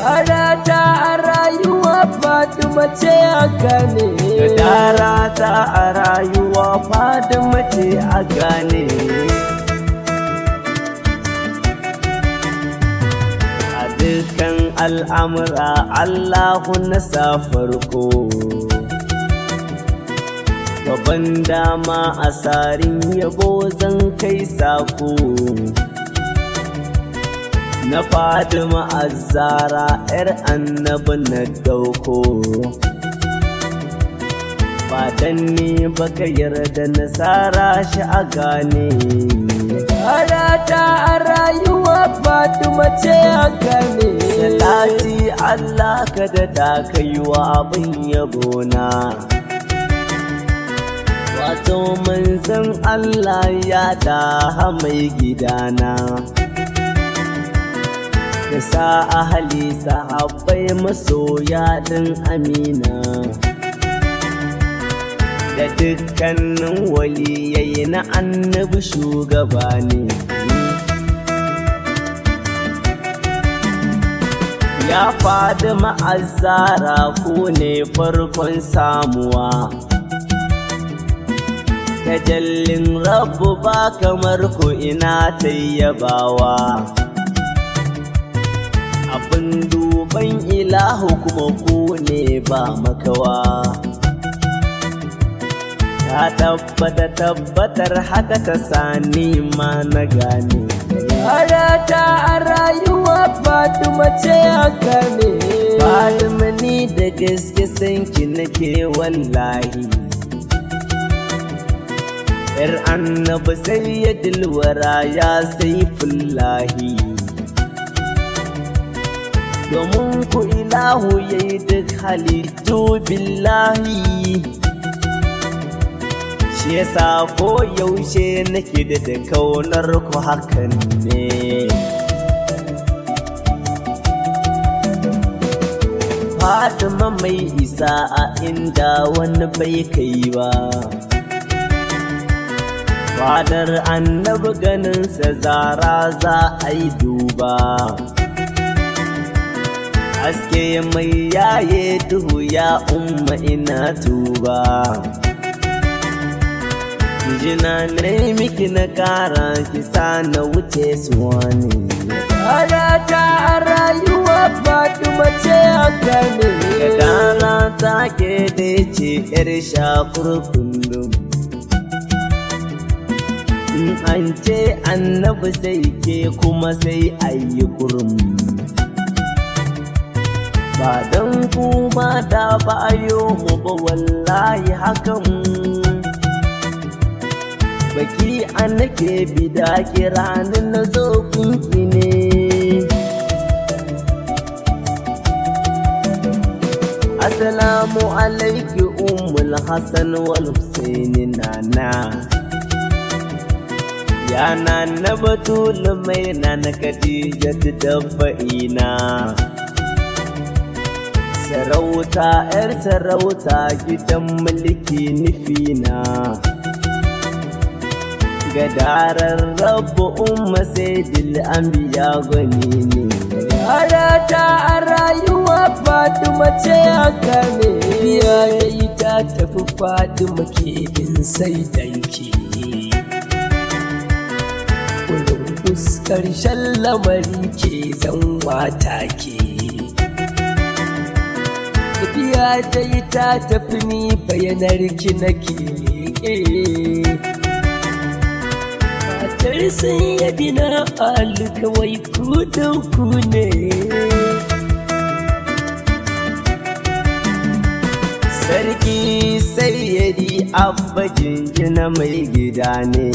Darata a rayuwa Fatima ce a gane. Darata a rayuwa Fatima ce a gane. A dukkan al'amura Allahu na sa farko. Gaban dama a sarin yabo zan kai sako. Na Fatima Azzara ‘yar annabi na dauko. Fatan ni baka yarda nasara shi a gane. Darata a rayuwa Fatima ce a gane. Salati Allah ka da ka yi wa abin yabona. Wato manzon Allah ya daha mai gidana. Da sa ahali sahabbai masoya ɗin amina. Da dukkanin waliyai na annabi shugaba ne. Ya Fatima Azzara ku ne farkon samuwa. Tajallin Rabbu ba kamar ku ina tayyabawa. Abin duban ilahu kuma ku ne ba makawa. Ta tabbatar haka ta sani ma na gane. Darata a rayuwa Fatima ce a gane. Fatima ni da gaske sanki nake wallahi. ‘Yar annabi sayyidul wara ya saifullahi. Domin ku ilahu yayi duk halittu billahi. Shi yasa ko yaushe nake da kaunar ku hakan ne. Fatima mai isa a inda wani bai kai ba. Fadar annabi ganinsa Zara za a yi duba. Haske mai yaye duhu ya umma ina tuba. Jina ne miki na kara kisa na wuce suwani. Darata a rayuwa Fatima ce a gane. Darata ke dai ce ‘yar shakur kullum. In an ce annabi sai ke kuma sai ayi kurum. Ba don ku ba da bayo mu ba wallahi hakan. Baki an nake bida kiranin na zo kunki ne. Assalamu alaiki ummul Hassan wal Husaini nana. Yana na batul mai nana Khadija dabba'ina. Sarauta ‘yar sarauta gidan mulki nufina. Gadarar Rabbu umma sayyidil anbiya gwani ne. Darata a rayuwa Fatima ce a gane. Iyaye ta tafi Fatima ke bin sai danki. Ƙarshen lamari ke zanwa take. Tafiya dai ta tafi ni bayanar ki nake leƙe. Matar sun yabi na alu kawai ku ku ne. Sarki sayyadi abba jinjina mai gida ne.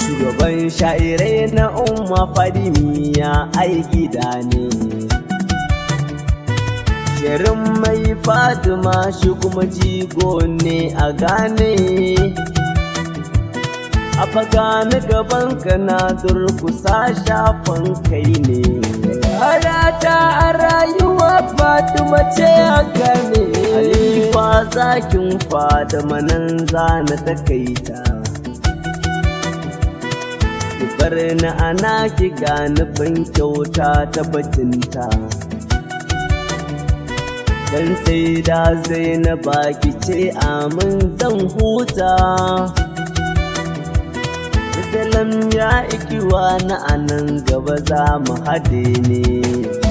Shugaban sha'irai na umma Fadimiya ai gida ne. Shirin mai Fatima shi kuma jigo ne a gane. A faga na gaban ka na durkusa shafan kai ne. Darata a rayuwa Fatima ce a gane. Halifa zakin Fatima nan za na takaita. ki bar ni ana ki ga nufin kyauta ta bajinta dan sai da Zainaba ki ce amin zan huta salam ya ikiwa na anan gaba za mu hade ne